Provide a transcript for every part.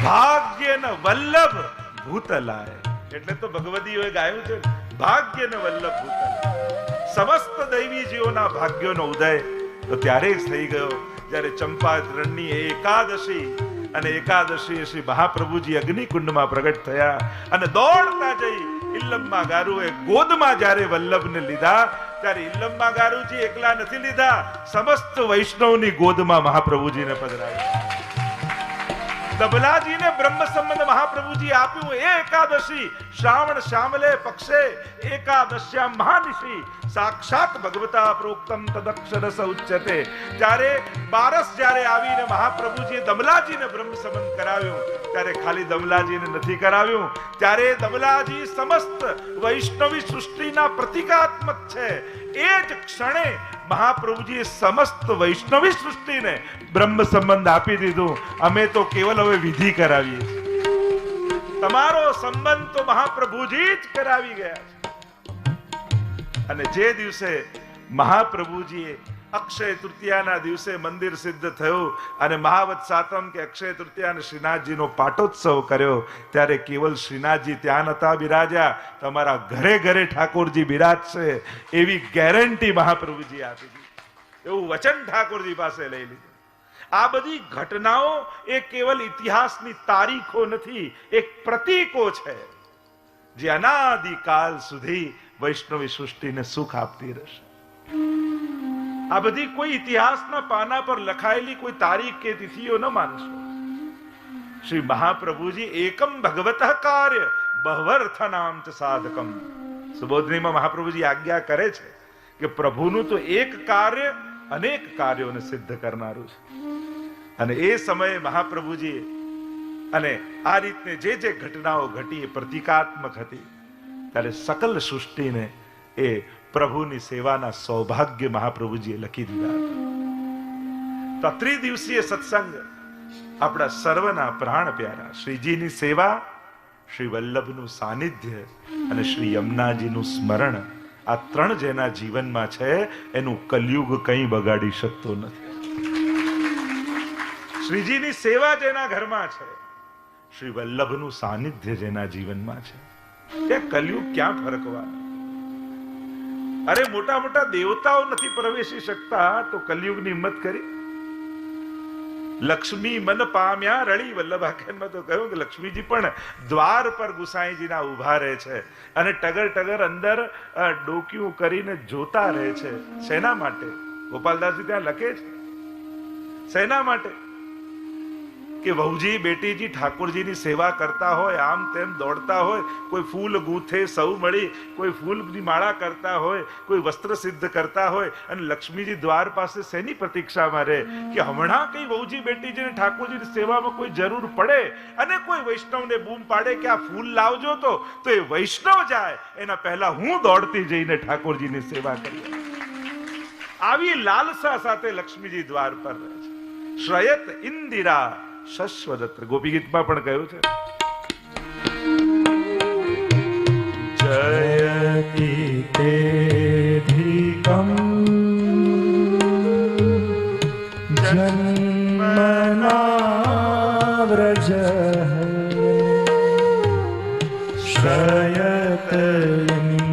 ભાગ્ય ન વલ્લભ ભૂતલાય. એટલે તો ભગવદીઓએ ગાયું છે, ભાગ્ય ન વલ્લભ ભૂતલાય. સમસ્ત દૈવી જીવોના ભાગ્યોનો ઉદય તો ત્યારે જ થઈ ગયો જ્યારે ચંપારણની એકાદશી અને એકાદશી શ્રી મહાપ્રભુજી અગ્નિકુંડમાં પ્રગટ થયા અને દોડતા જઈ ઇલ્લમ્મા ગારુએ ગોદમાં જ્યારે વલ્લભને લીધા ત્યારે ઇલ્લમ્મા ગારુજી એકલા નથી લીધા, સમસ્ત વૈષ્ણવની ગોદમાં મહાપ્રભુજીને પધરાવ્યા. દબલાજીને બ્રહ્મ સંબંધ મહાપ્રભુજી આપ્યું. એ એકાદશી શ્રાવણ શ્યામલે પક્ષે એકાદશ્યામ મહાનિશી સાક્ષાત ભગવતા પ્રોક્તમ તદક્ષરસ ઉચ્યતે. ત્યારે બારસ જ્યારે આવીને મહાપ્રભુજીએ દમલાજીને બ્રહ્મ સંબંધ કરાવ્યું ત્યારે ખાલી દમલાજીને નથી કરાવ્યું, ત્યારે દમલાજી સમસ્ત વૈષ્ણવી સૃષ્ટિના પ્રતિકાત્મક છે. એ જ ક્ષણે મહાપ્રભુજીએ સમસ્ત વૈષ્ણવી સૃષ્ટિને બ્રહ્મ સંબંધ આપી દીધું. અમે તો કેવલ હવે વિધિ કરાવીએ છીએ, તમારો સંબંધ તો મહાપ્રભુજી જ કરાવી ગયા છે. અને જે દિવસે મહાપ્રભુજીએ અક્ષય તૃતીયાના દિવસે મંદિર સિદ્ધ થયું અને મહાવત સાતમ કે અક્ષય તૃતીયાને શ્રીનાથજીનો પાટોત્સવ કર્યો ત્યારે કેવલ શ્રીનાથજી ત્યાં નતા બિરાજ્યા, તમારા ઘરે ઘરે ઠાકોરજી બિરાજશે એવી ગેરંટી મહાપ્રભુજી આપી દીધી, એવું વચન ઠાકોરજી પાસે લઈ લીધું. આ બધી ઘટનાઓ એ કેવલ ઇતિહાસની તારીખો નથી, એક પ્રતીકો છે જે અનાદિકાલ સુધી વૈષ્ણવી સૃષ્ટિને સુખ આપતી રહેશે. આ બધી કોઈ ઇતિહાસના પાના પર લખાયેલી કોઈ તારીખ કે તિથિઓ ન માનશો. શ્રી મહાપ્રભુજી એકમ ભગવતઃ કાર્ય બહવર્થનામ ચ સાધકમ. સુબોધનીમાં મહાપ્રભુજી આજ્ઞા કરે છે કે પ્રભુનું તો એક કાર્ય અનેક કાર્યોને સિદ્ધ કરનારું છે. અને એ સમયે મહાપ્રભુજી અને આ રીતને જે જે ઘટનાઓ ઘટી એ પ્રતિકાત્મક હતી ત્યારે સકલ સૃષ્ટિને એ પ્રભુની સેવાના સૌભાગ્ય મહાપ્રભુજીએ લખી દીધા હતા. તો ત્રિદિવસીય સત્સંગ આપણા સર્વના પ્રાણ પ્યારા શ્રીજીની સેવા, શ્રી વલ્લભનું સાનિધ્ય અને શ્રી યમુનાજીનું સ્મરણ, આ ત્રણ જેના જીવનમાં છે એનું કલયુગ કંઈ બગાડી શકતો નથી. શ્રીજીની સેવા જેના ઘરમાં છે, શ્રી વલ્લભનું સાનિધ્ય જેના જીવનમાં છે, તે કલયુગ ક્યાં ફરકવાનો? અરે મોટા મોટા દેવતાઓ નથી પ્રવેશી શકતા તો કલયુગની હિંમત કરી. લક્ષ્મી મન પામ્યા રળી. વલ્લભાખ્યાનમાં તો કહ્યું કે લક્ષ્મીજી પણ દ્વાર પર ગુસાઈજીના ઉભા રહે છે અને ટગર ટગર અંદર ડોક્યું કરીને જોતા રહે છે. શેના માટે? ગોપાલદાસજી ત્યાં લખે છે શેના માટે કે વહુજી બેટીજી ઠાકોરજીની સેવા કરતા હોય, આમ તેમ દોડતા હોય, કોઈ ફૂલ ગૂંથે સૌ મળી, કોઈ ફૂલની માળા કરતા હોય, કોઈ વસ્ત્ર સિદ્ધ કરતા હોય અને લક્ષ્મીજી દ્વાર પાસે શેની પ્રતીક્ષામાં રહે કે હમણાં કઈ વહુજી બેટીજીને ઠાકોરજીની સેવામાં કોઈ જરૂર પડે અને કોઈ વૈષ્ણવને બૂમ પાડે કે આ ફૂલ લાવજો તો એ વૈષ્ણવ જાય એના પહેલા હું દોડતી જઈને ઠાકોરજીની સેવા કરી. આવી લાલસા સાથે લક્ષ્મીજી દ્વાર પર રહે છે. શ્રયત ઇન્દિરા શશ્વદત્ર. ગોપી ગીતમાં પણ કહ્યું છે જયતિ તેધિકમ જન્મના વ્રજ શ્રયત ઇન્દિરા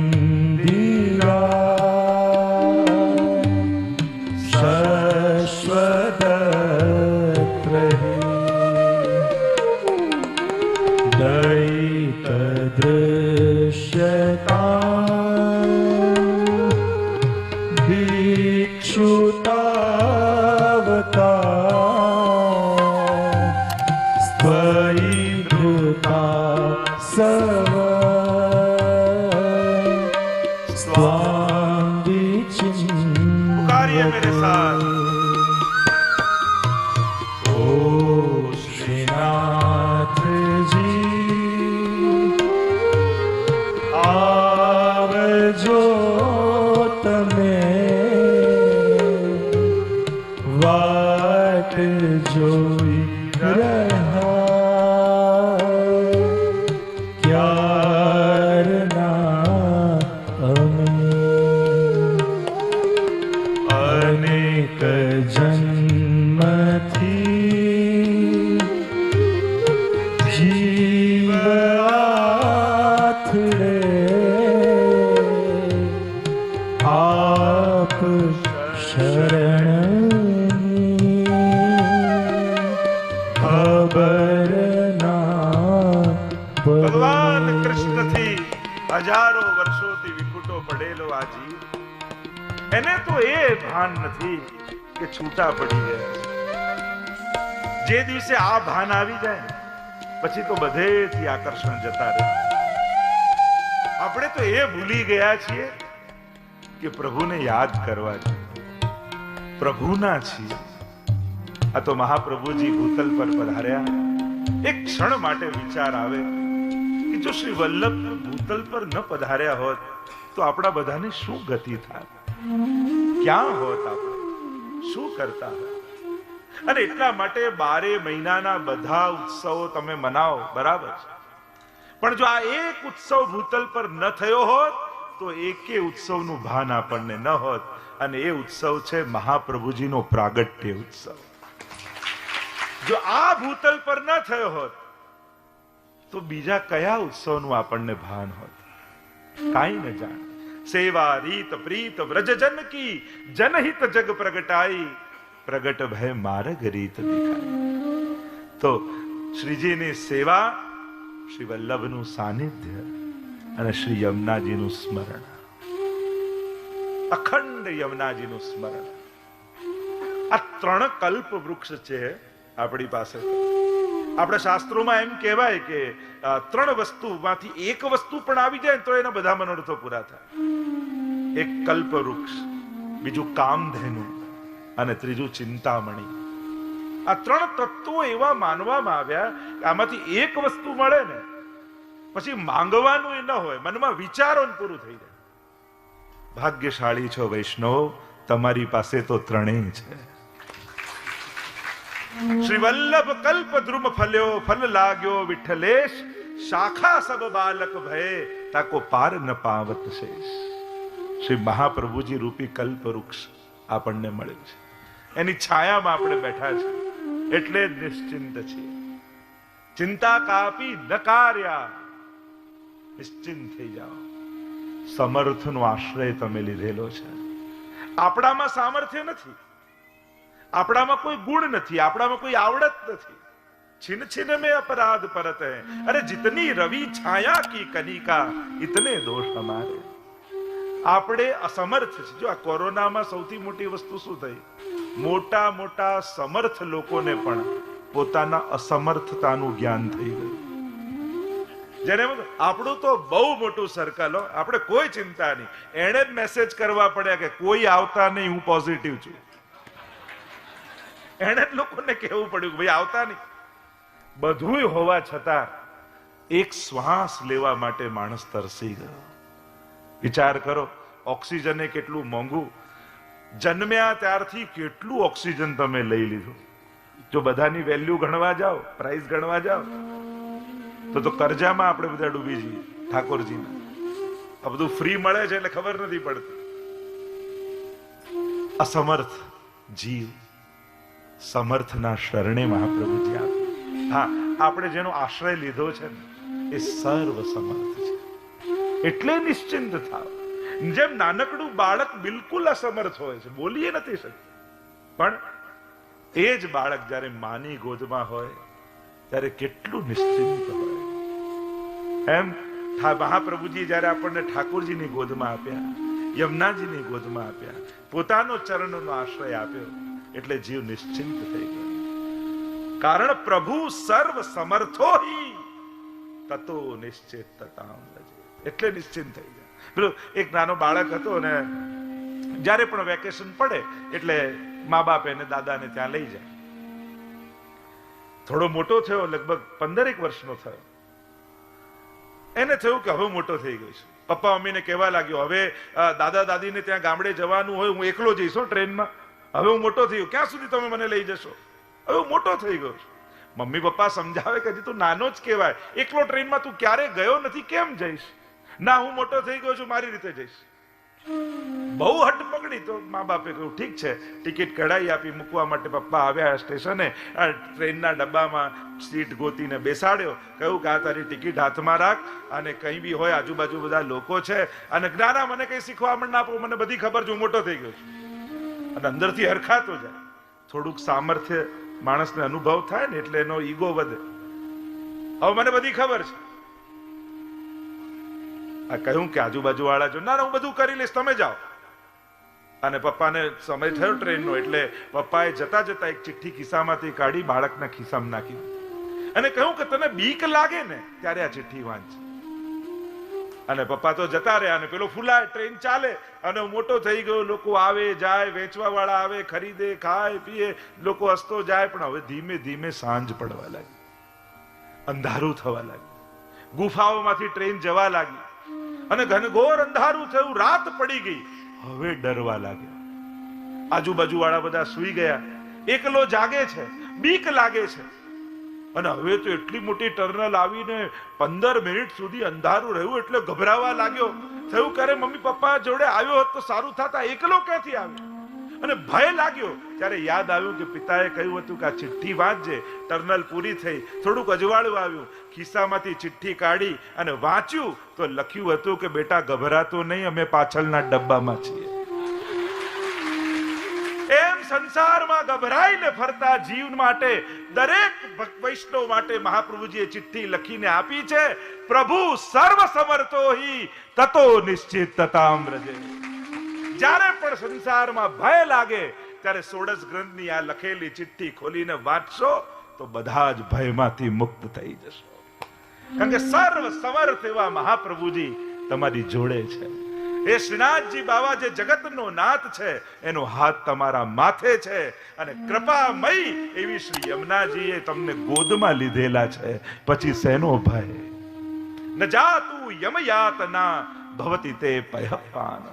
જીવ આથડે આપ શરણની ખબર ના ભગવાન કૃષ્ણથી હજારો વર્ષોથી વિખૂટો પડેલો આ જીવ, એને તો એ ભાન નથી કે છૂટા પડી ગયા. જે દિવસે આ ભાન આવી જાય પછી તો બધેથી આકર્ષણ જતા રહે. આપણે તો એ ભૂલી ગયા છીએ કે પ્રભુને યાદ કરવા જોઈએ, પ્રભુના છીએ. આ તો મહાપ્રભુજી ભૂતલ પર પધાર્યા. એક ક્ષણ માટે વિચાર આવે કે જો શ્રી વલ્લભ ભૂતલ પર ન પધાર્યા હોત તો આપણા બધાની શું ગતિ થાત, ક્યાં હોત, આપણે શું કરતા હોત. અને એટલા માટે 12 મહિનાના બધા ઉત્સવો તમે મનાવો, બરાબર છે, પણ જો આ એક ઉત્સવ ભૂતલ પર ન થયો હોત તો એકે ઉત્સવનું ભાન આપણને ન હોત. અને એ ઉત્સવ છે મહાપ્રભુજીનો પ્રાગટ્ય ઉત્સવ. જો આ ભૂતલ પર ન થયો હોત તો બીજા કયા ઉત્સવનું આપણને ભાન હોત, કાંઈ ન જાણ. સેવા રીત પ્રીત વ્રજજન કી જનહિત જગ પ્રગટાઈ, પ્રગટ ભય માર્ગ રીત દિખાઈ. તો શ્રીજીની સેવા, શ્રી વલ્લભનું સાનિધ્ય અને શ્રી યમુનાજીનું સ્મરણ, અખંડ યમુનાજીનું સ્મરણ, આ 3 કલ્પ વૃક્ષ છે આપણી પાસે. આપણા શાસ્ત્રોમાં એમ કહેવાય કે 3 વસ્તુમાંથી એક વસ્તુ પણ આવી જાય તો એના બધા મનોરથો પૂરા થાય. એક કલ્પ વૃક્ષ, બીજું કામધેનુ અને ત્રીજું ચિંતામણી. આ 3 તત્વો એવા માનવામાં આવ્યા કે આમાંથી એક વસ્તુ મળે ને પછી માંગવાનું એ ન હોય, મનમાં વિચારો પૂરું થઈ જાય. ભાગ્યશાળી છો વૈષ્ણવ, તમારી પાસે તો 3 છે. શ્રી વલ્લભ કલ્પ દ્રુમ ફલ્યો, ફલ લાગ્યો વિઠ્ઠલેશ, શાખા સબ બાલક ભય, તાકો પાર ન પાવત શેષ. શ્રી મહાપ્રભુજી રૂપી કલ્પ વૃક્ષ આપણને મળ્યું છે. એની છાયામાં આપણે બેઠા છીએ એટલે જ નિશ્ચિંત છીએ. ચિંતા કાપી ન કાર્યા, નિશ્ચિંત થઈ જાઓ. સમર્થનો આશ્રય તમે લીધેલો છે. આપણામાં સામર્થ્ય નથી, આપણામાં કોઈ ગુણ નથી, આપણામાં કોઈ આવડત નથી. छिन छिन में अपराध परत है, अरे जितनी रवि छाया की कनिका इतने दोष हमारे. આપણે અસમર્થ છે. જો આ કોરોનામાં સૌથી મોટી વસ્તુ શું થઈ, મોટા મોટા સમર્થ લોકોને પણ પોતાના અસમર્થતાનું જ્ઞાન થઈ ગયું. જેને આપણું તો બહુ મોટું સર્કલ હો, આપણે કોઈ ચિંતા નહીં. એને જ મેસેજ કરવા પડ્યા કે કોઈ આવતા નહીં, હું પોઝિટિવ છું. એને જ લોકોને કહેવું પડ્યું કે ભાઈ આવતા નહીં. બધું હોવા છતાં એક શ્વાસ લેવા માટે માણસ તરસી ગયો. વિચાર કરો, ઓક્સિજન એ કેટલું મોંઘું. જન્મ્યા ત્યારથી કેટલું ઓક્સિજન તમે લઈ લીધું. જો બધાની વેલ્યુ ગણવા જાઓ, પ્રાઇસ ગણવા જાઓ તો કરજામાં આપણે બધા ડૂબી જઈએ. ઠાકોરજીના આ બધું ફ્રી મળે છે એટલે ખબર નથી પડતી. અસમર્થ જીવ સમર્થના શરણે મહાપ્રભુજી આપે. હા, આપણે જેનો આશ્રય લીધો છે ને એ સર્વ સમર્થ છે એટલે નિશ્ચિંત થાવ. જેમ નાનકડું બાળક બિલકુલ અસમર્થ હોય છે, બોલી નથી શકતું, પણ એ જ બાળક જ્યારે માની ગોદમાં હોય ત્યારે કેટલું નિશ્ચિંત હોય. એમ મહાપ્રભુજી જ્યારે આપણને ઠાકોરજીની ગોદમાં આપ્યા, યમુનાજીની ગોદમાં આપ્યા, પોતાનો ચરણનો આશ્રય આપ્યો એટલે જીવ નિશ્ચિંત થઈ ગયો. કારણ પ્રભુ સર્વ સમર્થો હિ તતો નિશ્ચિતતામ ભજે. એટલે નિશ્ચિંત થઈ જાય. પેલો એક નાનો બાળક હતો ને જ્યારે પણ વેકેશન પડે એટલે મા બાપ એને દાદાને ત્યાં લઈ જાય. થોડો મોટો થયો, લગભગ 15 વર્ષનો થયો. એને થયું કે હવે મોટો થઈ ગયો છે. પપ્પા મમ્મીને કહેવા લાગ્યો, હવે દાદા દાદીને ત્યાં ગામડે જવાનું હોય, હું એકલો જઈશ ટ્રેનમાં. હવે હું મોટો થયો, ક્યાં સુધી તમે મને લઈ જશો? હવે હું મોટો થઈ ગયો છું. મમ્મી પપ્પા સમજાવે કે હજી તું નાનો જ કહેવાય, એકલો ટ્રેનમાં તું ક્યારે ગયો નથી, કેમ જઈશ? ના, હું મોટો થઈ ગયો છું, મારી રીતે જઈશ. બહુ હટ પકડી તો મા બાપે કહ્યું ઠીક છે, ટિકિટ કઢાઈ આપી. મૂકવા માટે પપ્પા આવ્યા સ્ટેશને, ટ્રેનના ડબ્બામાં સીટ ગોતીને બેસાડ્યો. કહ્યું કે આ તારી ટિકિટ હાથમાં રાખ, અને કંઈ બી હોય આજુબાજુ બધા લોકો છે, અને જ્ઞાના મને કંઈ શીખવામણ ના આપો, મને બધી ખબર છે, હું મોટો થઈ ગયો છું. અને અંદરથી હરખાતો જાય. થોડુંક સામર્થ્ય માણસને અનુભવ થાય ને એટલે એનો ઈગો વધે. હવે મને બધી ખબર છે. આ કહ્યું કે આજુબાજુ વાળા જો, ના હું બધું કરી લઈશ, તમે જાઓ. અને પપ્પાને સમય થયો ટ્રેનનો, એટલે પપ્પાએ જતા જતા એક ચિઠ્ઠી ખિસ્સામાંથી કાઢી બાળકના ખિસ્સામાં નાખી અને કહ્યું કે તને બીક લાગે ને ત્યારે આ ચિઠ્ઠી વાંચ. અને પપ્પા તો જતા રહ્યા, અને પેલો ફૂલાય, ટ્રેન ચાલે, અને મોટો થઈ ગયો. લોકો આવે જાય, વેચવા વાળા આવે, ખરીદે, ખાય પીએ, લોકો હસતો જાય. પણ હવે ધીમે ધીમે સાંજ પડવા લાગી, અંધારું થવા લાગ્યું, ગુફાઓમાંથી ટ્રેન જવા લાગી, અને ઘનઘોર અંધારું થયું, રાત પડી ગઈ. હવે ડરવા લાગ્યા. આજુબાજુ વાળા બધા સૂઈ ગયા, એકલો જાગે છે, બીક લાગે છે. અને હવે તો એટલી મોટી ટર્નલ આવીને 15 મિનિટ સુધી અંધારું રહ્યું, એટલે ગભરાવા લાગ્યો. થયું કરે મમ્મી પપ્પા જોડે આવ્યો હોત તો સારું થતા, એકલો ક્યાંથી આવ્યો? અને ભય લાગ્યો. ત્યારે યાદ આવ્યું કે પિતાએ કહ્યું હતું કે આ ચિઠ્ઠી વાંચજે. ટર્નલ પૂરી થઈ, થોડુંક અજવાળું આવ્યું, ખિસ્સામાંથી ચિઠ્ઠી કાઢી અને વાંચ્યું તો લખ્યું હતું કે બેટા ગભરાતો નહીં, અમે પાછળના ડબ્બામાં છીએ. એમ સંસારમાં ગભરાઈને ફરતા જીવ માટે, દરેક વૈષ્ણવ માટે મહાપ્રભુજીએ ચિઠ્ઠી લખીને આપી છે. પ્રભુ સર્વ સમર્થો હિ તતો નિશ્ચિત તતામ વ્રજે. જ્યારે પણ સંસારમાં ભય લાગે ત્યારે ષોડશ ગ્રંથની આ લખેલી ચિઠ્ઠી ખોલીને વાંચશો તો બધા જ ભયમાંથી મુક્ત થઈ જશો. કારણ કે સર્વ સમર્થ એવા મહાપ્રભુજી તમારી જોડે છે. એ શ્રીનાથજી બાવા જે જગતનો નાથ છે, એનો હાથ તમારા માથે છે, અને કૃપામય એવી શ્રી યમુનાજીએ તમને ગોદમાં લીધેલા છે. પછી શેનો ભય? ન જાતું યમયાતના ભવતિ તે પયપાન.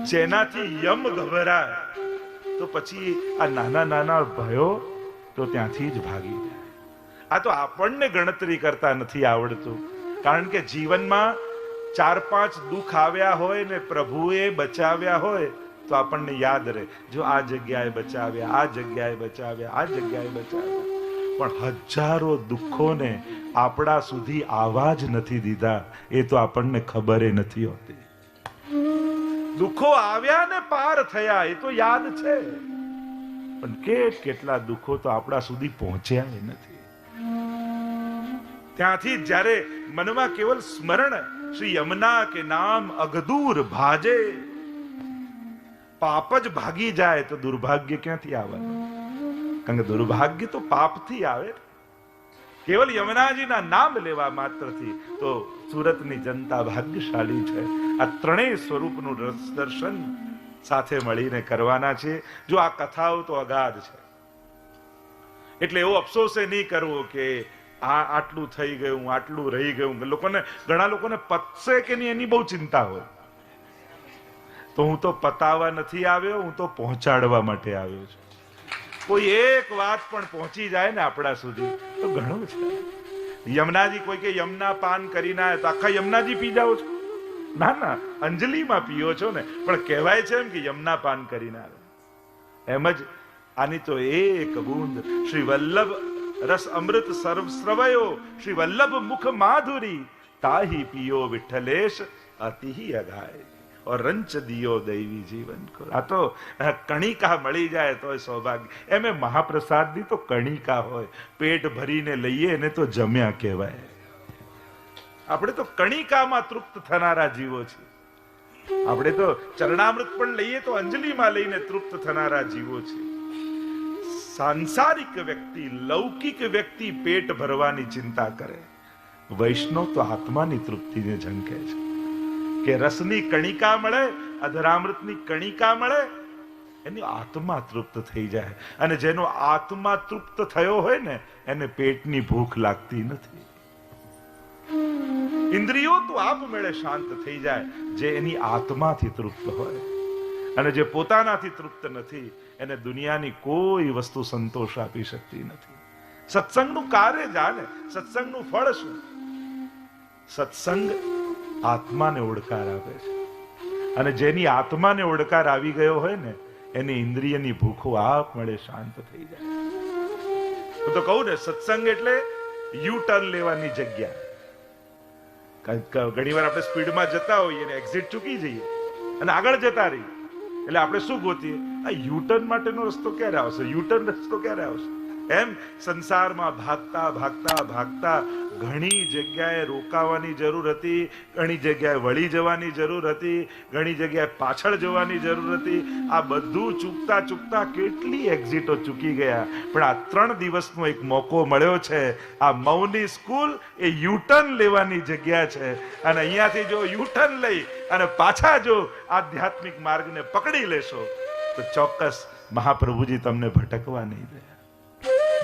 જેનાથી યમ ગભરાય તો પછી આ નાના નાના ભયો તો ત્યાંથી જ ભાગી જાય. આ તો આપણને ગણતરી કરતા નથી આવડતું, કારણ કે જીવનમાં 4-5 દુઃખ આવ્યા હોય ને પ્રભુએ બચાવ્યા હોય તો આપણને યાદ રહે, જો આ જગ્યાએ બચાવ્યા, આ જગ્યાએ બચાવ્યા, આ જગ્યાએ બચાવ્યા. પણ હજારો દુઃખોને આપણા સુધી આવવા જ નથી દીધા, એ તો આપણને ખબર નથી હોતી. દુઃખો આવ્યા ને પાર થયા એ તો યાદ છે, પણ કેટલા દુઃખો તો આપણા સુધી પહોંચ્યા નથી. ત્યાંથી જ્યારે મનમાં કેવલ સ્મરણ શ્રી યમુના કે નામ અગદૂર ભાજે, પાપ જ ભાગી જાય તો દુર્ભાગ્ય ક્યાંથી આવવાનું? કારણ કે દુર્ભાગ્ય તો પાપથી આવે. કેવલ યમુનાજીના નામ લેવા માત્રથી તો સુરતની જનતા ભાગ્યશાળી છે. આ ત્રણેય સ્વરૂપનું દર્શન સાથે મળીને કરવાના છે. જો આ કથાઓ તો અગાધ છે, એટલે એવો અફસોસ નહીં કરવો કે આ આટલું થઈ ગયું, આટલું રહી ગયું. ઘણા લોકોને પતશે કે નહીં એની બહુ ચિંતા હોય. તો હું તો પતાવવા નથી આવ્યો, હું તો પહોંચાડવા માટે આવ્યો છું. કોઈ એક વાત પણ પહોંચી જાય ને આપણા સુધી તો ઘણું છે. યમુનાજી કોઈ કે યમુના પાન કરીને આવ્યા તો આખા યમુનાજી પી જાઓ છો? ના ના, અંજલિમાં પીઓ છો ને. પણ કહેવાય છે એમ કે યમુના પાન કરીને આવે. એમ જ આની તો એક બૂંદ શ્રી વલ્લભ રસ અમૃત સર્વ શ્રવયો, શ્રી વલ્લભ મુખ માધુરી, તાહી પિયો વિઠ્ઠલેશ અતિ અગાય, और रंच दियो दैवी जीवन को. આ તો કણિકા મળી જાય તો સૌભાગ્ય. એમે મહાપ્રસાદ ની તો કણિકા હોય, પેટ ભરીને લઈએ એને તો જમ્યા કહેવાય. આપણે તો કણિકામાં તૃપ્ત થનારા જીવો છીએ. આપણે તો ચરણામૃત પણ લઈએ તો અંજલિમાં લઈને તૃપ્ત થનારા જીવો છીએ. સાંસારિક વ્યક્તિ, લૌકિક વ્યક્તિ પેટ ભરવાની ચિંતા કરે, વૈષ્ણવ તો આત્માની તૃપ્તિને ઝંખે છે. કે રસની કણિકા મળે, અધરામૃતની કણિકા મળે, એની આત્મા તૃપ્ત થઈ જાય. અને જેનો આત્મા તૃપ્ત થયો હોય ને એને પેટની ભૂખ લાગતી નથી. ઇન્દ્રિયો તો આપમેળે શાંત થઈ જાય જે એની આત્માથી તૃપ્ત હોય. અને જે પોતાનાથી તૃપ્ત નથી એને દુનિયાની કોઈ વસ્તુ સંતોષ આપી શકતી નથી. સત્સંગનું કાર્ય જાણે, સત્સંગનું ફળ શું? સત્સંગ આત્માને ઓળકાર આપે છે. અને જેની આત્માને ઓડકાર આવી ગયો હોય ને, એની ઇન્દ્રિયની ભૂખો આપ મળે શાંત થઈ જાય. હું તો કહું ને, સત્સંગ એટલે યુ ટર્ન લેવાની જગ્યા. ઘણી વાર આપણે સ્પીડમાં જતા હોઈએ અને એક્ઝિટ ચૂકી જઈએ અને આગળ જતા રહીએ, એટલે આપણે શું ગોતીએ? આ યુ ટર્ન માટેનો રસ્તો ક્યારે આવશે, યુ ટર્ન રસ્તો ક્યારે આવશે? એમ સંસારમાં ભાગતા ભાગતા ભાગતા ઘણી જગ્યાએ રોકાવાની જરૂર હતી, ઘણી જગ્યાએ વળી જવાની જરૂર હતી, ઘણી જગ્યાએ પાછળ જવાની જરૂર હતી. આ બધું ચૂકતા ચૂકતા કેટલી એક્ઝિટો ચૂકી ગયા. પણ આ 3 દિવસનો એક મોકો મળ્યો છે. આ મૌની સ્કૂલ એ યુટર્ન લેવાની જગ્યા છે. અને અહીંયાથી જો યુટર્ન લઈ અને પાછા જો આધ્યાત્મિક માર્ગને પકડી લેશો તો ચોક્કસ મહાપ્રભુજી તમને ભટકવા નહીં દે.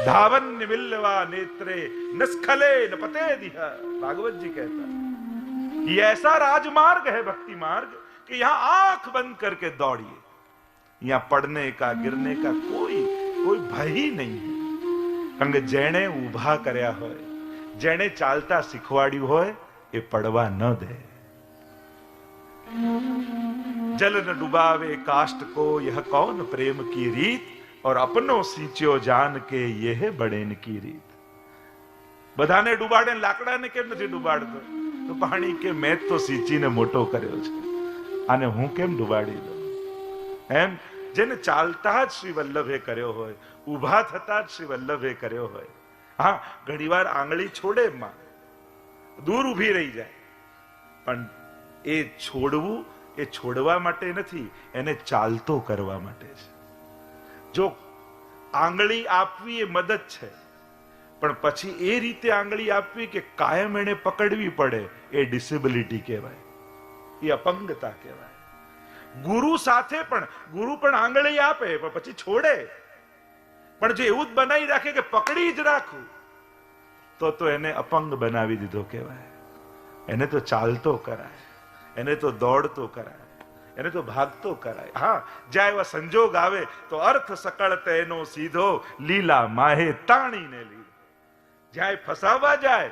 धावन मिलवा नेत्रे नस्खले न पते दिया, भागवत जी कहता है ये ऐसा राजमार्ग है भक्ति मार्ग कि यहाँ आंख बंद करके दौड़िए. यहाँ पड़ने का गिरने का कोई भय ही नहीं है. કારણ કે જેણે ઊભા કર્યા હોય, જેણે ચાલતા શીખવાડ્યું હોય, એ પડવા ન દે. जल न डुबावे काष्ट को यह कौन प्रेम की रीत, और अपनो सींच्यो जान के ये है बड़ेन की રીત. બધાને ડુબાડે, લાકડાને કેમ નથી ડુબાડતો? તો પાણી કે મેં તો સિંચીને મોટો કર્યો છે, આને હું કેમ ડુબાડી દઉં? એમ જેને ચાલતા જ શ્રી વલ્લભે કર્યો હોય, ઊભા થતા જ શ્રી વલ્લભે કર્યો હોય. હા, ઘણીવાર આંગળી છોડે માં, દૂર ઊભી રહી જાય, પણ એ છોડવું એ છોડવા માટે નથી, એને ચાલતો કરવા માટે છે. જો આંગળી આપવી એ મદદ છે, પણ પછી એ રીતે આંગળી આપવી કે કાયમ એને પકડવી પડે, એ ડિસેબિલિટી કહેવાય, એ અપંગતા કહેવાય. ગુરુ સાથે પણ, ગુરુ પણ આંગળી આપે પણ પછી છોડે, પણ જો એવું જ બનાવી રાખે કે પકડી જ રાખવું, તો એને અપંગ બનાવી દીધો કહેવાય. એને તો ચાલતો કરાય, એને તો દોડતો કરાય, એને તો ભાગતો કરાય. હા, જ્યાં એવા સંજોગ આવે તો અર્થ સકળ તેનો સીધો, લીલા માહે તાણીને લીધો. જ્યાં ફસાવા જાય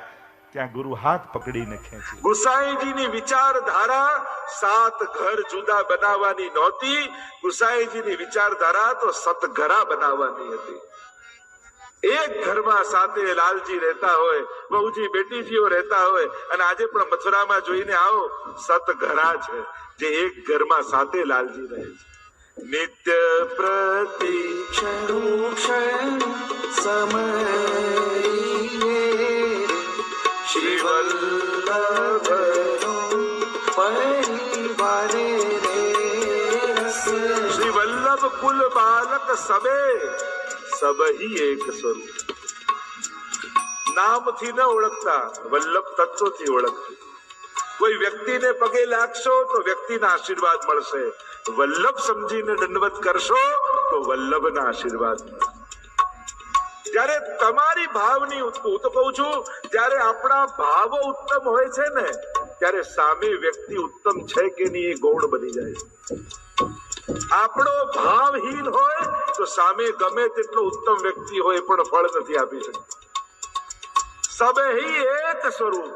ત્યાં ગુરુ હાથ પકડીને ખેંચે. ગુસાઈજીની વિચારધારા 7 ઘર જુદા બનાવવાની નહોતી. ગુસાઈજીની વિચારધારા તો સતઘરા બનાવવાની હતી. એક ઘરમાં સાથે લાલજી રહેતા હોય, બહુજી બેટીજીઓ રહેતા હોય, અને આજે પણ મથુરામાં જોઈને આવો, સતઘરા છે, જે એક ઘરમાં સાથે લાલજી રહે છે. નિત્ય પ્રતિક્ષણ સમયે શ્રી વલ્લભ પરિવારે શ્રી વલ્લભ કુલ બાલક સબે સબહી એક સ્વરૂપ. નામથી ન ઓળખતા, વલ્લભ તત્વથી ઓળખતું. કોઈ વ્યક્તિને પગે લાગશો તો વ્યક્તિના આશીર્વાદ મળશે, વલ્લભ સમજીને દંડવત કરશો તો વલ્લભના આશીર્વાદ મળશે. જ્યારે તમારી ભાવની, હું તો કહું છું, જ્યારે આપણા ભાવો ઉત્તમ હોય છે ને, ત્યારે સામે વ્યક્તિ ઉત્તમ છે કે નહીં એ ગૌણ બની જાય છે. આપણો ભાવહીન હોય તો સામે ગમે તેટલો ઉત્તમ વ્યક્તિ હોય પણ ફળ નથી આપી શકતો. સબહી એક સ્વરૂપ,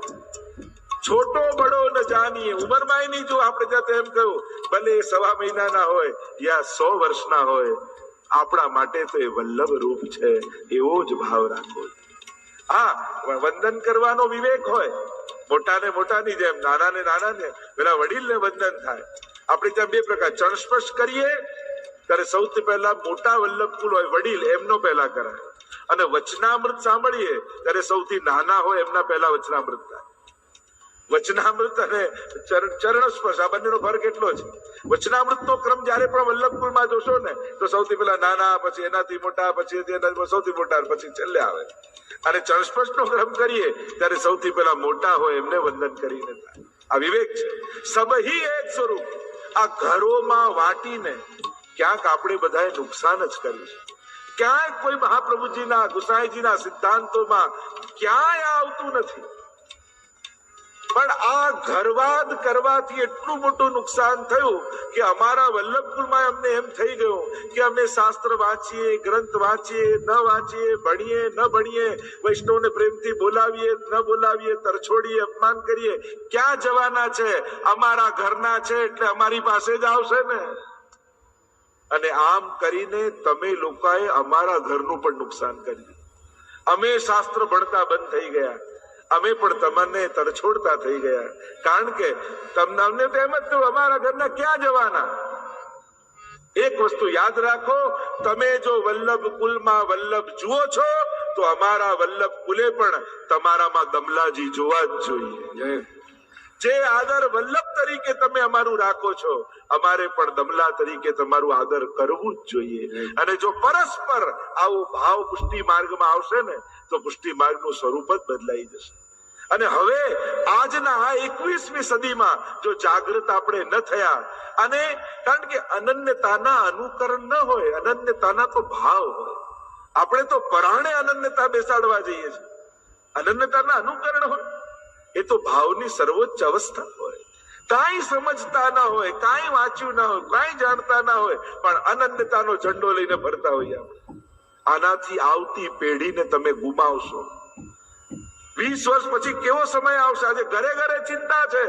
છોટો બડો ન જાણીએ. ઉંમરમાં નહીં, જો આપણે ત્યાં એમ કહ્યું, ભલે 1.5 મહિનાના હોય યા 100 વર્ષના હોય, આપણા માટે તો એ વલ્લભ રૂપ છે, એવો જ ભાવ રાખવો. હા, વંદન કરવાનો વિવેક હોય, મોટાને મોટાની જેમ, નાનાને નાનાને, પેલા વડીલને વંદન થાય. આપણે ત્યાં 2 પ્રકાર, ચરણસ્પર્શ કરીએ ત્યારે સૌથી પહેલા મોટા વલ્લભ કુલ હોય, વડીલ, એમનો પહેલા કરાય, અને વચનામૃત સાંભળીએ ત્યારે સૌથી નાના હોય એમના પહેલા વચનામૃત થાય. વચનામૃત અને ચરણ સ્પર્શ, આ બંનેનો ફરક એટલો છે. વચનામૃતનો ક્રમ જ્યારે પણ વલ્લભકુળમાં જોશો ને, તો સૌથી પહેલા નાના, પછી એનાથી મોટા, પછી સૌથી મોટા, પછી છેલ્લે આવે. અને ચરણ સ્પર્શનો ક્રમ કરીએ ત્યારે સૌથી પહેલા મોટા હોય એમને વંદન કરીને થાય. આ વિવેક છે. સબહી એક સ્વરૂપ. આ ઘરોમાં વાટીને ક્યાંક આપણે બધાએ નુકસાન જ કર્યું છે. ક્યાંય કોઈ મહાપ્રભુજીના, ગુસાઈજીના સિદ્ધાંતોમાં ક્યાંય આવતું નથી. પણ આ ઘરવાદ કરવાથી એટલું મોટું નુકસાન થયું કે અમારા વલ્લભકુલમાં અમને એમ થઈ ગયું કે અમે શાસ્ત્ર વાંચીએ, ગ્રંથ વાંચીએ, ન વાંચીએ, ભણીએ ન ભણીએ, વૈષ્ણવને પ્રેમથી બોલાવીએ ન બોલાવીએ, તરછોડીએ, અપમાન કરીએ, ક્યાં જવાના છે? અમારા ઘરના છે એટલે અમારી પાસે જ આવશે ને. અને આમ કરીને તમે લોકોએ અમારા ઘરનું પણ નુકસાન કર્યું. અમે શાસ્ત્ર ભણતા બંધ થઈ ગયા, અમે પણ તમને તરછોડતા થઈ ગયા. કારણ કે તમને તો એમ જ થયું અમારા ઘરના ક્યાં જવાના. એક વસ્તુ યાદ રાખો, તમે જો વલ્લભ કુલમાં વલ્લભ જુઓ છો તો અમારા વલ્લભ કુલે પણ તમારામાં દમલાજી જોવા જ જોઈએ. જે આદર વલ્લભ તરીકે તમે અમારું રાખો છો, અમારે પણ દમલા તરીકે તમારું આદર કરવું જ જોઈએ. અને જો પરસ્પર આવો ભાવ પુષ્ટિ માર્ગમાં આવશે ને તો પુષ્ટિ માર્ગનું સ્વરૂપ જ બદલાઈ જશે. અને હવે આજના આ 21મી સદીમાં જો જાગૃત આપણે ન થયા, અને કારણ કે અનન્યતાના અનુકરણ ન હોય, અનન્યતાના તો ભાવ હોય. આપણે તો પરાણે અનન્યતા બેસાડવા જઈએ છીએ. અનન્યતાના અનુકરણ હોય એ તો ભાવની સર્વોચ્ચ અવસ્થા હોય. કાંઈ સમજતા ના હોય, કાંઈ વાંચ્યું ના હોય, કાંઈ જાણતા ના હોય, પણ અનન્યતાનો ઝંડો લઈને ફરતા હોઈએ આપણે. આનાથી આવતી પેઢીને તમે ગુમાવશો. 20 વર્ષ પછી કેવો સમય આવશે? આજે ઘરે ઘરે ચિંતા છે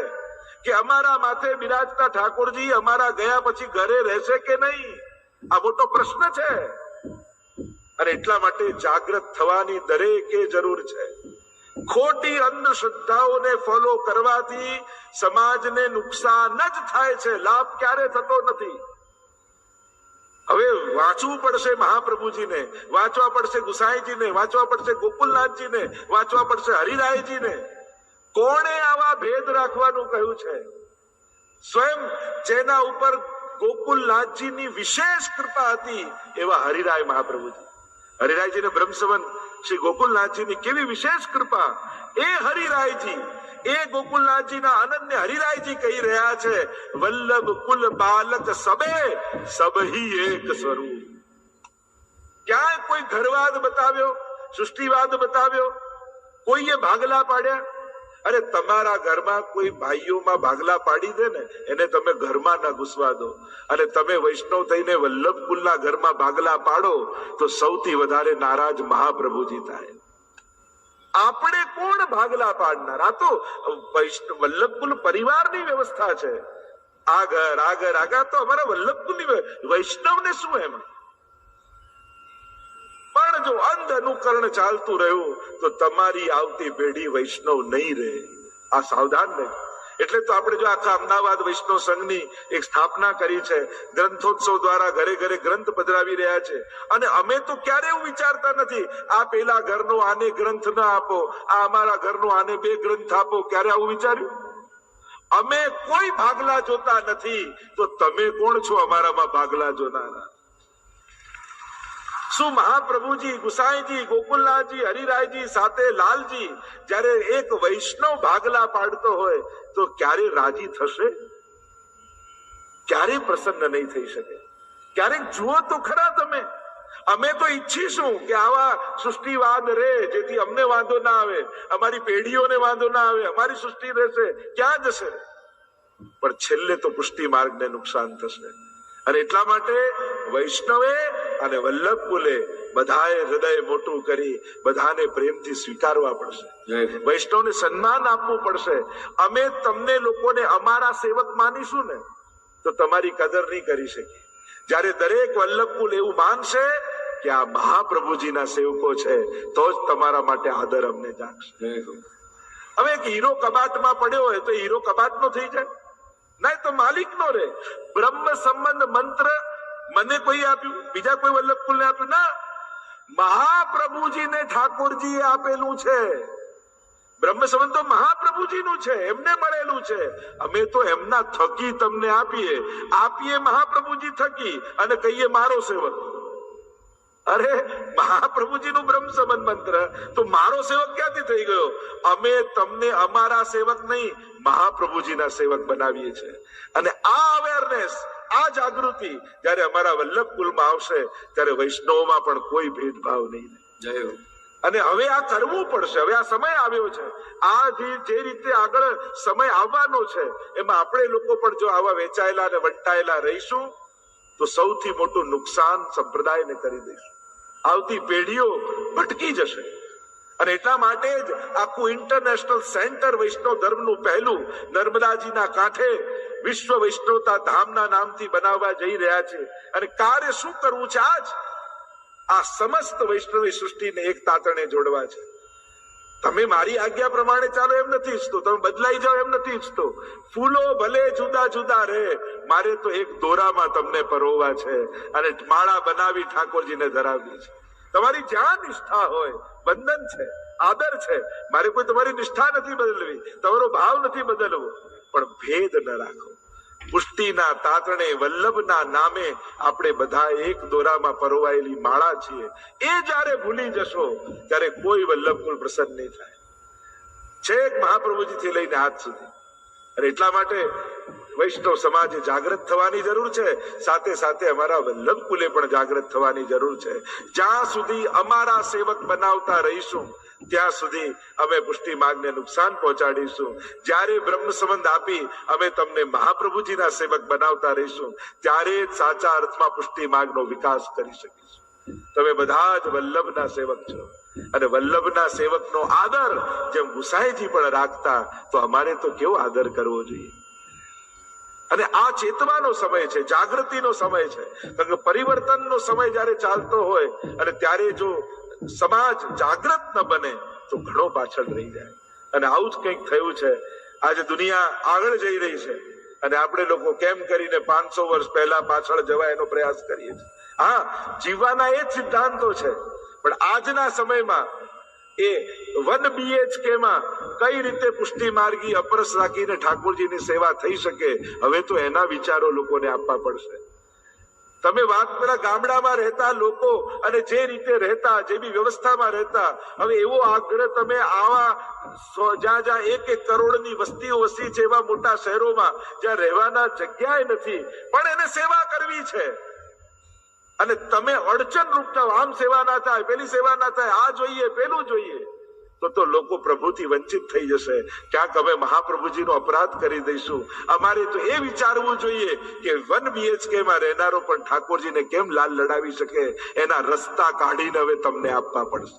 કે અમારા માથે બિરાજતા ઠાકોરજી અમારા ગયા પછી ઘરે રહેશે કે નહીં. આ મોટો પ્રશ્ન છે. અને એટલા માટે જાગૃત થવાની દરેકે જરૂર છે. ખોટી અંધશ્રદ્ધાઓને ફોલો કરવાથી સમાજને નુકસાન જ થાય છે, લાભ ક્યારે થતો નથી. હવે વાંચવું પડશે મહાપ્રભુજીને, વાંચવા પડશે ગુસાઈજીને, વાંચવા પડશે ગોકુલનાથજીને, વાંચવા પડશે હરિરાયજીને. કોણે આવા ભેદ રાખવાનું કહ્યું છે? સ્વયં જેના ઉપર ગોકુલનાથજીની વિશેષ કૃપા હતી એવા હરિરાય મહાપ્રભુજી. હરિરાયજીને બ્રહ્મસવન શ્રી ગોકુલનાથજીની કેવી વિશેષ કૃપા! એ હરિરાયજી, એ ગોકુલનાથજીના અનન્ય હરિરાયજી કહી રહ્યા છે, વલ્લભ કુલ બાલક સબે સબહી એક સ્વરૂપ. ક્યાંય કોઈ ઘરવાદ બતાવ્યો, સૃષ્ટિવાદ બતાવ્યો, કોઈએ ભાગલા પાડ્યા? અરે તમારા ઘરમાં કોઈ ભાઈઓમાં ભાગલા પાડી દે ને, એને તમે ઘરમાં ના ઘૂસવા દો. અને તમે વૈષ્ણવ થઈને વલ્લભ કુલના ઘરમાં ભાગલા પાડો તો સૌથી વધારે નારાજ મહાપ્રભુજી થાય. આપણે કોણ ભાગલા પાડનાર? આ તો વલ્લભ કુલ પરિવારની વ્યવસ્થા છે. આગળ આગળ આગળ તો અમારા વલ્લભ કુલની વૈષ્ણવને શું એમાં? પણ જો અંધ અનુકરણ ચાલતું રહ્યું તો તમારી આવતી પેઢી વૈષ્ણવ નહીં રહે. આ સાવધાન રહે. એટલે તો આપણે જો આખા અમદાવાદ વૈષ્ણવ સંઘની એક સ્થાપના કરી છે, ગ્રંથોત્સવ દ્વારા ઘરે ઘરે ગ્રંથ પધરાવી રહ્યા છે. અને અમે તો ક્યારે એવું વિચારતા નથી આ પેલા ઘરનો આને ગ્રંથ ના આપો, આ અમારા ઘરનો આને 2 ગ્રંથ આપો. ક્યારે આવું વિચાર્યું? અમે કોઈ ભાગલા જોતા નથી, તો તમે કોણ છો અમારામાં ભાગલા જોનારા? શું મહાપ્રભુજી, ગુસાઈજી, ગોકુલનાથજી, હરિરાયજી સાથે લાલજી જ્યારે એક વૈષ્ણવ ભાગલા પાડતો હોય તો ક્યારે રાજી થશે? ક્યારે પ્રસન્ન નહીં થઈ શકે? ક્યારેક જુઓ તો ખરા તમે. અમે તો ઈચ્છીશું કે આવા સૃષ્ટિવાદ રહે, જેથી અમને વાંધો ના આવે, અમારી પેઢીઓને વાંધો ના આવે, અમારી સૃષ્ટિ રહેશે. ક્યાં જશે? પણ છેલ્લે તો પુષ્ટિ માર્ગને નુકસાન થશે. અને એટલા માટે વૈષ્ણવે અને વલ્લભ કુલે બધાએ હૃદય મોટું કરી બધાને પ્રેમથી સ્વીકારવા પડશે. વૈષ્ણવને સન્માન આપવું પડશે. અમે તમને લોકોને અમારા સેવક માનીશું ને તો તમારી કદર નહીં કરી શકીએ. જ્યારે દરેક વલ્લભ કુલ એવું માનશે કે આ મહાપ્રભુજીના સેવકો છે તો જ તમારા માટે આદર અમને જાગશે. હવે એક હીરો કબાટમાં પડ્યો હોય તો હીરો કબાટનો થઈ જાય? નહીં તો માલિક નો રે. બ્રહ્મ સંબંધ મંત્ર મને કોઈ આપ્યું? બીજા કોઈ વલ્લભ કુલને આપ્યું? ના, મહાપ્રભુજીને ઠાકોરજીએ આપેલું છે. બ્રહ્મ સંબંધ તો મહાપ્રભુજીનું છે, એમને મળેલું છે. અમે તો એમના થકી તમને આપીએ મહાપ્રભુજી થકી, અને કહીએ મારો સેવક. અરે મહાપ્રભુજીનું બ્રહ્મ સંબંધ મંત્ર તો મારો સેવક ક્યાંથી થઈ ગયો? અમે તમને અમારા સેવક નહીં, મહાપ્રભુજીના સેવક બનાવીએ છીએ. અને આ અવેરનેસ, આ જાગૃતિ જ્યારે અમારા વલ્લભ કુલમાં આવશે ત્યારે વૈષ્ણવમાં પણ કોઈ ભેદભાવ નહીં. અને હવે આ કરવું પડશે. હવે આ સમય આવ્યો છે. આ જે રીતે આગળ સમય આવવાનો છે એમાં આપણે લોકો પણ જો આવા વેચાયેલા અને વંટાયેલા રહીશું તો સૌથી મોટું નુકસાન સંપ્રદાયને કરી દઈશું. આવતી પેઢીઓ ભટકી જશે. અને એટલા માટે જ આખું ઇન્ટરનેશનલ સેન્ટર વૈષ્ણવ ધર્મનું પહેલું નર્મદાજીના કાંઠે વિશ્વ વૈષ્ણવતા ધામના નામથી બનાવવા જઈ રહ્યા છે. અને કાર્ય શું કરવું છે? આ સમસ્ત વૈષ્ણવી સૃષ્ટિને એક તાતણે જોડવા છે. તમે મારી આજ્ઞા પ્રમાણે ચાલો એમ નથી ઈચ્છતો, તમે બદલાઈ જાઓ એમ નથી ઈચ્છતો. ફૂલો ભલે જુદા જુદા રહે, મારે તો એક દોરામાં તમને પરોવા છે અને માળા બનાવી ઠાકોરજીને ધરાવવી છે. તમારી જ્યાં નિષ્ઠા હોય, બંધન છે, આદર છે, મારે કોઈ તમારી નિષ્ઠા નથી બદલવી, તમારો ભાવ નથી બદલવો, પણ ભેદ ન રાખો. પુષ્ટિના તાતણે વલ્લભના નામે આપણે બધા એક દોરામાં પરોવાયેલી માળા છીએ. એ જ્યારે ભૂલી જશો ત્યારે કોઈ વલ્લભ કુળ પ્રસન્ન નહીં થાય. છેક મહાપ્રભુજીથી લઈને હાથ સુધી. અને એટલા માટે વૈષ્ણવ સમાજે જાગૃત થવાની જરૂર છે. સાથે સાથે અમારા વલ્લભ કુલે પણ જાગૃત થવાની જરૂર છે. જ્યાં સુધી અમારા સેવક બનાવતા રહીશું ત્યાં સુધી અમે પુષ્ટિ માર્ગને નુકસાન પહોંચાડીશું. જ્યારે બ્રહ્મ સંબંધ આપી અમે તમને મહાપ્રભુજીના સેવક બનાવતા રહીશું ત્યારે જ સાચા અર્થમાં પુષ્ટિ માર્ગનો વિકાસ કરી શકીશું. તમે બધા જ વલ્લભના સેવક છો અને વલ્લભના સેવકનો આદર જેમ ગુસાઈજી પણ રાખતા, તો અમારે તો કેવો આદર કરવો જોઈએ. અને આ ચેતવાનો સમય છે, જાગૃતિનો સમય છે. કારણ કે પરિવર્તનનો સમય જ્યારે ચાલતો હોય અને ત્યારે જો સમાજ જાગૃત ન બને તો ઘણો પાછળ રહી જાય. અને આવું જ કંઈક થયું છે. આજે દુનિયા આગળ જઈ રહી છે અને આપણે લોકો કેમ કરીને 500 વર્ષ પહેલા પાછળ જવા એનો પ્રયાસ કરીએ છીએ. હા, જીવવાના એ જ સિદ્ધાંતો છે, પણ આજના સમયમાં એ 1 BHK માં કઈ રીતે પુષ્ટિ માર્ગી અપરસ રાખીને ઠાકોરજીની સેવા થઈ શકે, હવે તો એના વિચારો લોકોને આપવા પડશે. તમે વાત પેલા ગામડામાં રહેતા લોકો અને જે રીતે રહેતા, જે બી વ્યવસ્થામાં રહેતા, હવે એવો આગ્રહ તમે આવા જ્યાં 1-1 કરોડની વસ્તીઓ વસી છે એવા મોટા શહેરોમાં જ્યાં રહેવાના જગ્યાએ નથી, પણ એને સેવા કરવી છે અને તમે અડચણ રૂપ થાવ, આમ સેવા ના થાય, પેલી સેવા ના થાય, આ જોઈએ, પેલું જોઈએ, તો લોકો પ્રભુથી વંચિત થઈ જશે. ક્યાંક અમે મહાપ્રભુજીનો અપરાધ કરી દઈશું. અમારે તો એ વિચારવું જોઈએ કે 1 BHK માં રહેનારો પણ ઠાકોરજીને કેમ લાલ લડાવી શકે, એના રસ્તા કાઢીને હવે તમને આપવા પડશે.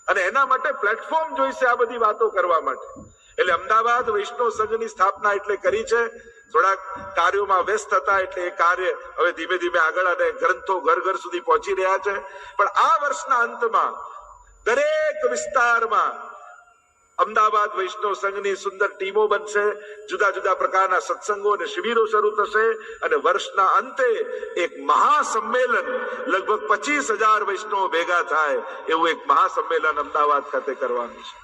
અને એના માટે પ્લેટફોર્મ જોઈશે આ બધી વાતો કરવા માટે. એટલે અમદાવાદ વૈષ્ણવ સંઘની સ્થાપના એટલે કરી છે. થોડાક કાર્યોમાં વ્યસ્ત હતા એટલે એ કાર્ય હવે ધીમે ધીમે આગળ અને ગ્રંથો ઘર ઘર સુધી પહોંચી રહ્યા છે. પણ આ વર્ષના અંતમાં દરેક વિસ્તારમાં અમદાવાદ વૈષ્ણવ સંઘની સુંદર ટીમો બનશે. જુદા જુદા પ્રકારના સત્સંગો અને શિબિરો શરૂ થશે અને વર્ષના અંતે એક મહાસંમેલન, લગભગ 25,000 વૈષ્ણવો ભેગા થાય એવું એક મહાસંમેલન અમદાવાદ ખાતે કરવાનું છે.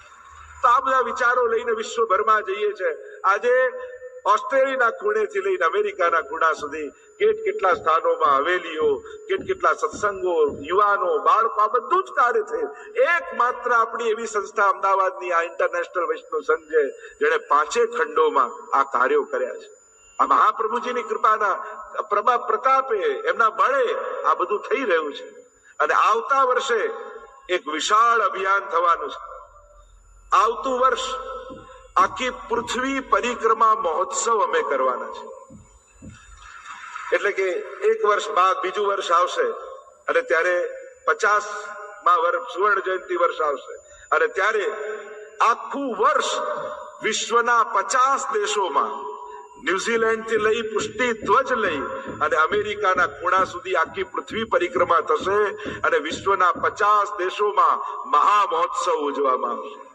તો આ બધા વિચારો લઈને વિશ્વભરમાં જઈએ છે. આજે ઓસ્ટ્રેલિયાના ખૂણેથી લઈને અમેરિકાના ખૂણા સુધી કેટલા સ્થાનોમાં હવેલીઓ, કેટલા સત્સંગો, યુવાનો, બાળકો, આ બધું જ કાર્ય થયું. એકમાત્ર આપણી એવી સંસ્થા અમદાવાદની આ ઇન્ટરનેશનલ વૈષ્ણવ સંઘ છે જેણે 5 ખંડોમાં આ કાર્યો કર્યા છે. આ મહાપ્રભુજીની કૃપાના પ્રતાપે, એમના બળે આ બધું થઈ રહ્યું છે. અને આવતા વર્ષે એક વિશાળ અભિયાન થવાનું છે. આવતું વર્ષ આખી પૃથ્વી પરિક્રમા મહોત્સવ અમે કરવાના છે. એટલે કે 1 વર્ષ બાદ બીજું વર્ષ આવશે અને ત્યારે 50મા વર્ષ સુવર્ણ જયંતિ વર્ષ આવશે અને ત્યારે આખું વર્ષ વિશ્વના 50 દેશોમાં, ન્યુઝીલેન્ડ થી લઈ પુષ્ટિ ધ્વજ લઈ અને અમેરિકાના ખૂણા સુધી આખી પૃથ્વી પરિક્રમા થશે અને વિશ્વના 50 દેશોમાં મહા મહોત્સવ ઉજવવામાં આવશે.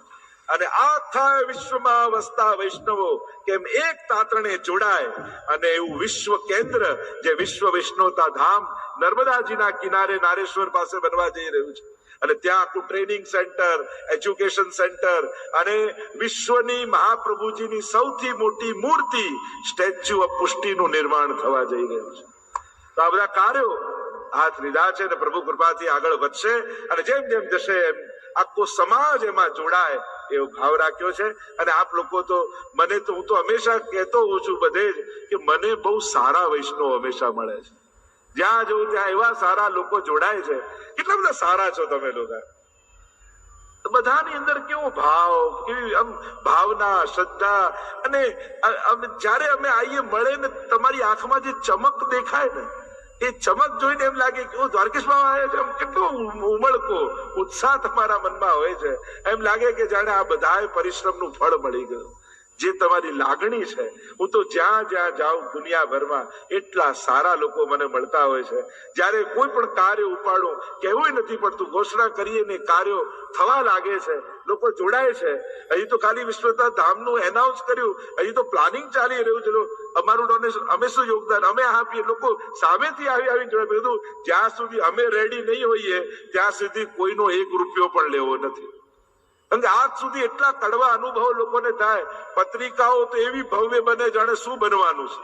અને આખા વિશ્વમાં વસતા વૈષ્ણવો કેમ એક તાતણે જોડાય અને એવું વિશ્વ કેન્દ્ર જે વિશ્વ વૈષ્ણવતા ધામ નર્મદાજીના કિનારે નારેશ્વર પાસે બનવા જઈ રહ્યું છે. અને ત્યાં આખું ટ્રેનિંગ સેન્ટર, એજ્યુકેશન સેન્ટર અને વિશ્વની મહાપ્રભુજીની સૌથી મોટી મૂર્તિ સ્ટેચ્યુ ઓફ પુષ્ટિનું નિર્માણ થવા જઈ રહ્યું છે. તો આ બધા કાર્યો હાથ લીધા છે અને પ્રભુ કૃપાથી આગળ વધશે અને જેમ જેમ જશે એમ આખો સમાજ એમાં જોડાય એવો ભાવ રાખ્યો છે. અને આપ લોકો તો મને તો, હું તો હંમેશા કહેતો હોઉં છું બધે જ કે મને બહુ સારા વૈષ્ણવ હંમેશા મળે છે. જ્યાં જવું ત્યાં એવા સારા લોકો જોડાય છે. કેટલા બધા સારા છો તમે લોકો. તો બધાની અંદર કેવો ભાવ, કેવી આમ ભાવના, શ્રદ્ધા, અને જ્યારે અમે આવીએ મળે ને તમારી આંખમાં જે ચમક દેખાય ને, એ ચમક જોઈને એમ લાગે કે દ્વારકેશ બાબા આવ્યા છે. આમ કેટલો ઉમળકો ઉત્સાહ તમારા મનમાં હોય છે. એમ લાગે કે જાણે આ બધા પરિશ્રમનું ફળ મળી ગયું. જે તમારી લાગણી છે, હું તો જ્યાં જ્યાં જાઉં દુનિયાભરમાં એટલા સારા લોકો મને મળતા હોય છે. જ્યારે કોઈ પણ કાર્ય ઉપાડું, કહેવું નથી પડતું, ઘોષણા કરીએ ને કાર્યો થવા લાગે છે, લોકો જોડાય છે. હજી તો ખાલી વિશ્વતા ધામનું એનાઉન્સ કર્યું, હજી તો પ્લાનિંગ ચાલી રહ્યું છે. અમારું ડોનેશન, અમે શું યોગદાન અમે આપીએ, લોકો સામેથી આવી જોડે. કીધું જ્યાં સુધી અમે રેડી નહીં હોઈએ ત્યાં સુધી કોઈનો 1 રૂપિયો પણ લેવો નથી. કારણ કે આજ સુધી એટલા કડવા અનુભવ લોકોને થાય. પત્રિકાઓ તો એવી ભવ્ય બને જાણે શું બનવાનું છે,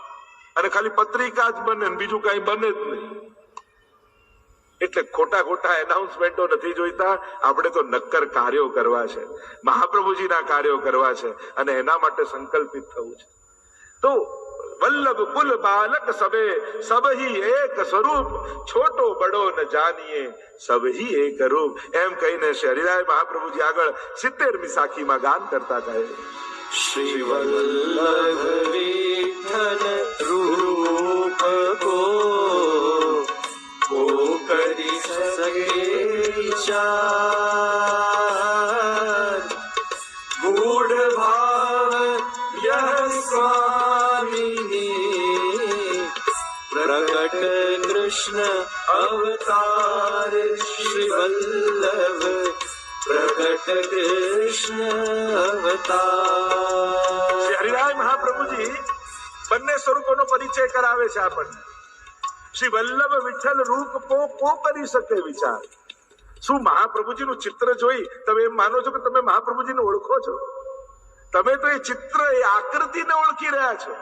અને ખાલી પત્રિકા જ બને, બીજું કઈ બને જ નહીં. એટલે ખોટા ખોટા એનાઉન્સમેન્ટો નથી જોઈતા. આપણે તો નક્કર કાર્યો કરવા છે, મહાપ્રભુજીના કાર્યો કરવા છે, અને એના માટે સંકલ્પિત થવું છે. તો વલ્લભ કુલ બાલક સબે સબહી એક સ્વરૂપ, છોટો બડો ન જાનીએ સબહી એક રૂપ. એમ કહીને શ્રી હરિરાય મહાપ્રભુજી આગળ 70મી સાખીમાં ગાન કરતા કહે, શ્રી વલ્લભ વિઠ્ઠલ રૂપ કો કરી સકે વિચાર, ગૂઢ ભાવ યહ સ્વામિની, પ્રગટ કૃષ્ણ અવતાર શ્રી વલ્લભ, પ્રગટ કૃષ્ણ અવતાર. શ્રી હરિરાય મહાપ્રભુજી બંને સ્વરૂપોનો પરિચય કરાવે છે આપણને. શ્રી વલ્લભ વિઠ્ઠલ રૂપ કો કરી શકે વિચાર. શું મહાપ્રભુજીનું ચિત્ર જોઈ તમે એમ માનો છો કે તમે મહાપ્રભુજીને ઓળખો છો? તમે તો એ ચિત્ર, એ આકૃતિને ઓળખી રહ્યા છો.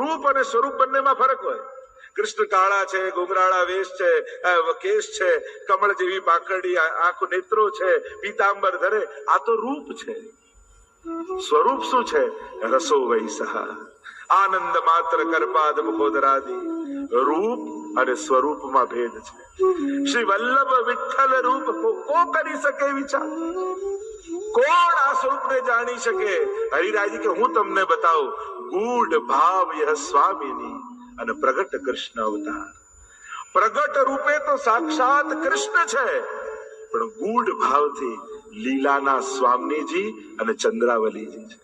રૂપ અને સ્વરૂપ બંનેમાં ફરક હોય. કૃષ્ણ કાળા છે, ઘુંઘરાળા વેશ છે, કેશ છે, કમળ જેવી પાકડી આંખો, નેત્રો છે, પીતાંબર ધરે, આ તો રૂપ છે. સ્વરૂપ શું છે? રસો વૈસા, આનંદ માત્ર કરપાદ મુખોદરાદી. રૂપ અને સ્વરૂપમાં ભેદ છે. શ્રી વલ્લભ વિઠ્ઠલ રૂપ કો કરી શકે વિચાર. કોણ આ સ્વરૂપને જાણી શકે? હરિરાયજી કે હું તમને બતાવું. ગૂઢ ભાવ યહ સ્વામીની, અને પ્રગટ કૃષ્ણ અવતાર. પ્રગટ રૂપે તો સાક્ષાત કૃષ્ણ છે, પણ ગૂઢ ભાવથી લીલાના સ્વામીજી અને ચંદ્રાવલીજી છે.